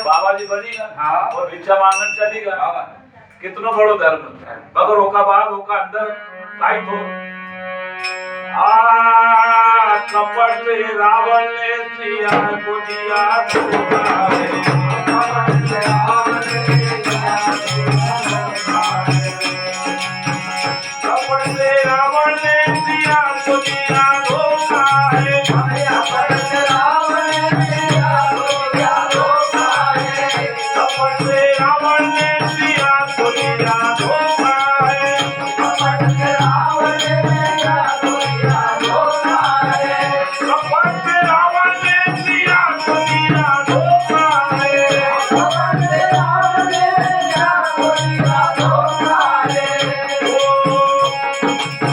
बाबाजी बनी ना और भिक्षा मांगन चली गया कितनो बड़ो धर्म मगर रोका बाद रोका अंदर काई तो कपट से रावण ने सिया को दिया कपट से रावण ने सिया को दिया धोखा है कपट से रावण ने सिया को दिया धोखा है कपट से रावण ने सिया को दिया धोखा है कपट से रावण ने सिया को दिया धोखा है कपट से रावण ने सिया को दिया धोखा है कपट से रावण ने सिया को दिया धोखा है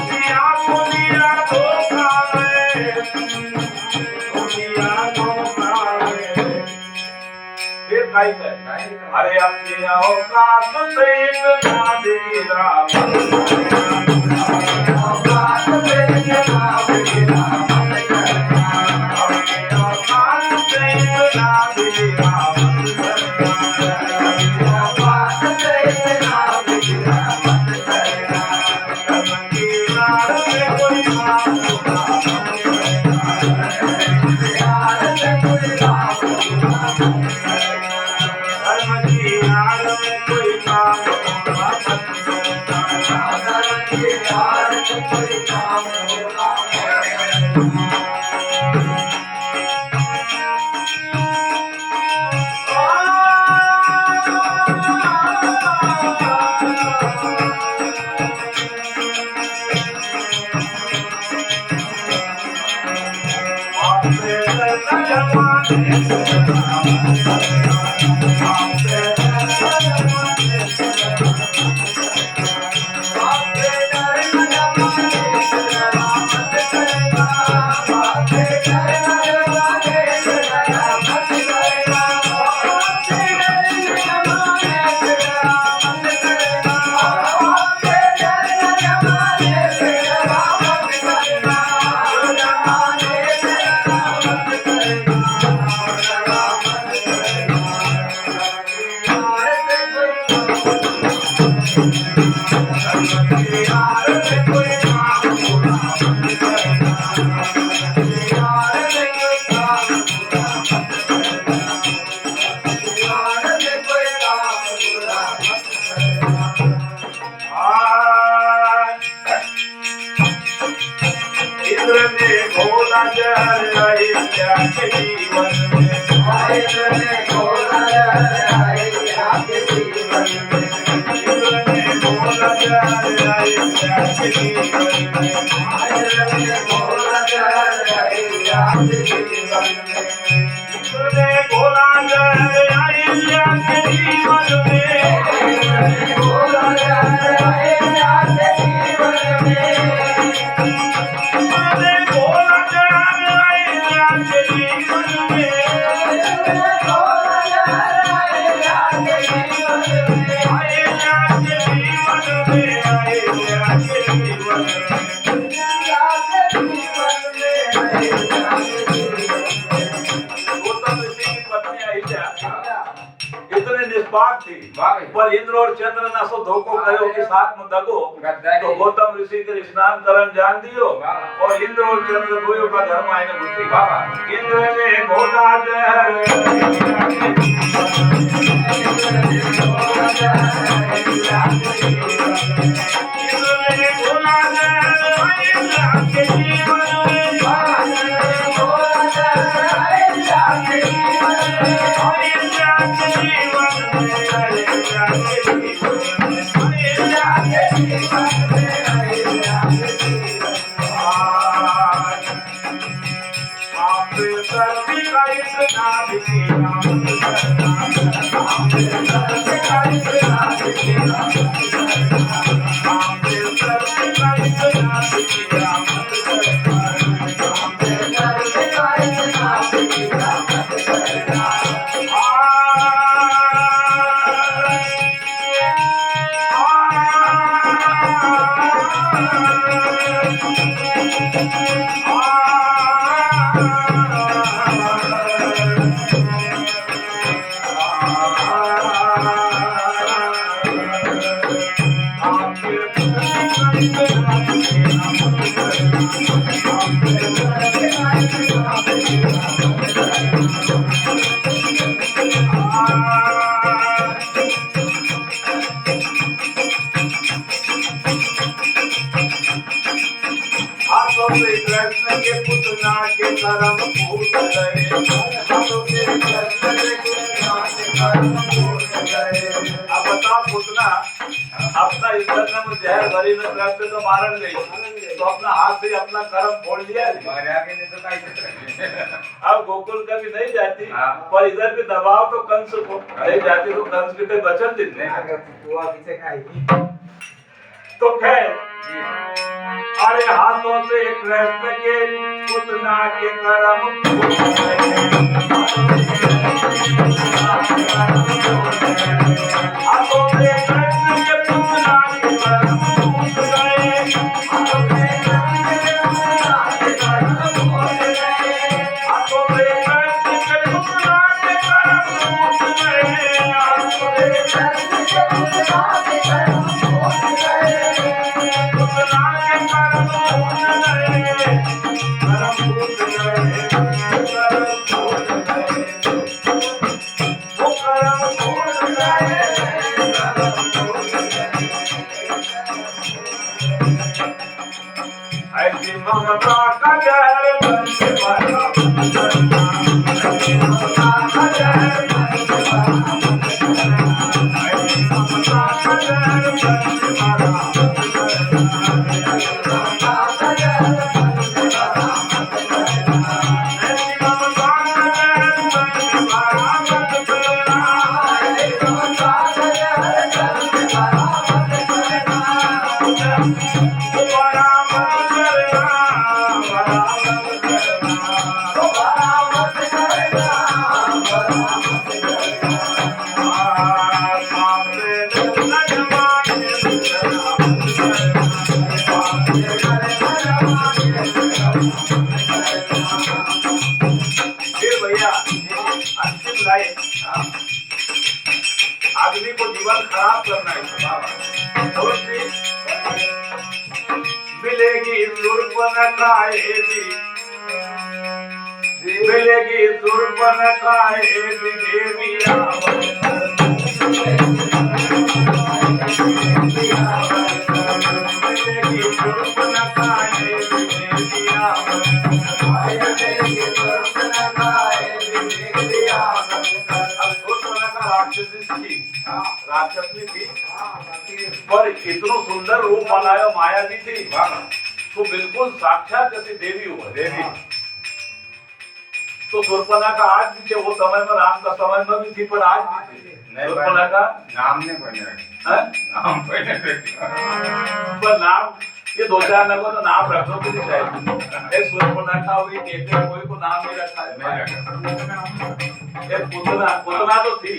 सिया को दिया धोखा है दिया धोखा है फिर काई है अरे अपनी औकात से इतना गिरा औकात से इतना गिरा अपनी औकात से इतना गिरा औकात से इतना गिरा कोई इतने निष्पाप थी पर इंद्र और चंद्र ने सो धोखो करो कि साथ में दगो तो गौतम ऋषि के स्नान करन जान दियो और इंद्र और चंद्र दोयो का धर्म आईने घुसी इंद्र ने घोला जहर अपना इस जन्म में जहर भरी में कृष्ण तो मारन गई तो अपना हाथ से अपना कर्म फोड़ लिया अब गोकुल का भी नहीं जाती पर इधर भी दबाव तो कंस को नहीं जाती तो कंस के बचन देते तो खैर अरे हाथों से कृष्ण के पुतना के कर्म हाथों से कृष्ण के पुतना के कर्म फूट गए हाथों से कृष्ण के पुतना के कर्म फूट गए हाथों से कृष्ण के पुतना के कर्म फूट गए हाथों से कृष्ण के पुतना के कर्म फूट गए ऐसी ममता का जहर बन के मारा ऐसी ममता का जहर बन के मारा ऐसी ममता का जहर बन के मारा आदमी को जीवन खराब करना है मिलेगी सुर्पनखाएगी मिलेगी सुर्पनखाएगी देविया मिलेगी सुर्पनखाएगी देविया राक्षसनी थी पर इतनो सुंदर रूप बनाया माया भी थी तो बिल्कुल साक्षात जैसी देवी हुआ देवी तो सुर्पना का आज भी थे वो समय में राम का समय में भी थी पर आज भी थी सुर्पना का नाम नहीं पढ़ने नाम पढ़ने पर नाम ये दो चार लोगों तो नाम रखो भी नहीं चाहिए एक सुर्पनखा हुई कहते कोई को नाम नहीं रखा है एक पुतना तो थी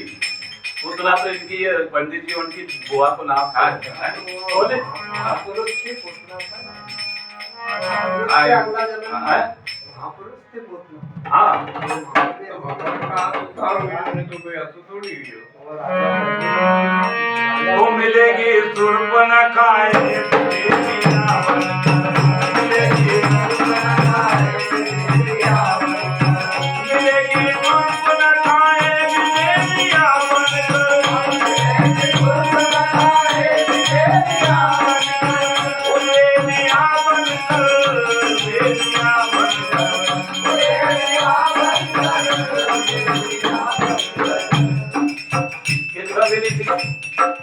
पुतना तो इनकी ये पंडित जी उनकी बुआ को नाम था बोले हाँ वो मिलेगी सुर्पनखा मिलेगी मिलेगी सुर्पनखा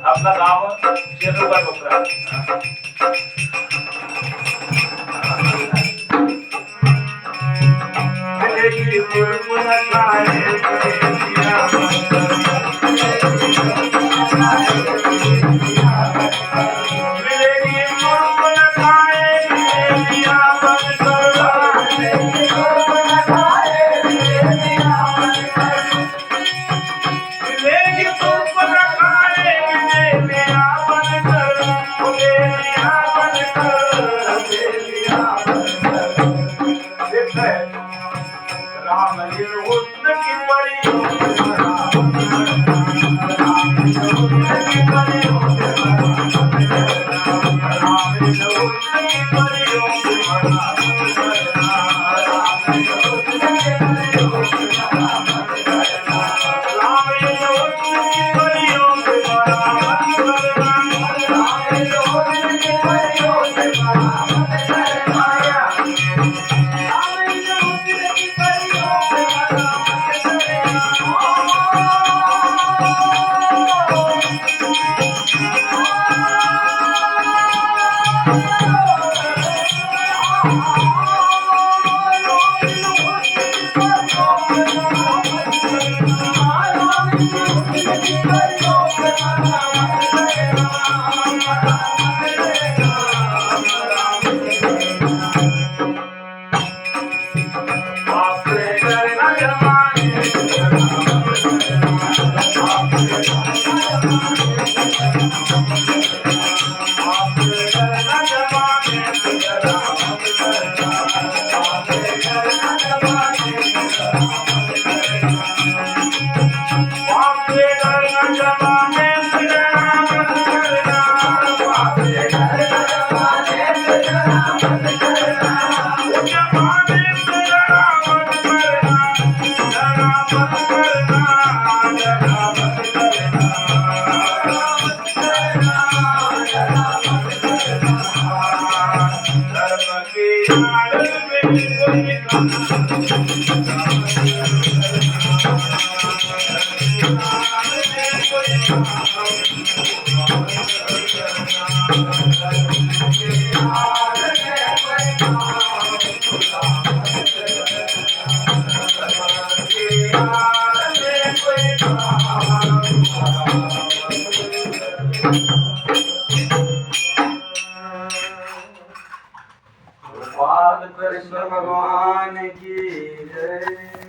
आपला गाव शेतूचा डोकरा मिलेगी सुर्पनखा मिलेगी सुर्पनखा मिलेगी सुर्पनखा राम हुस्न की बाल कृष्ण भगवान की जय।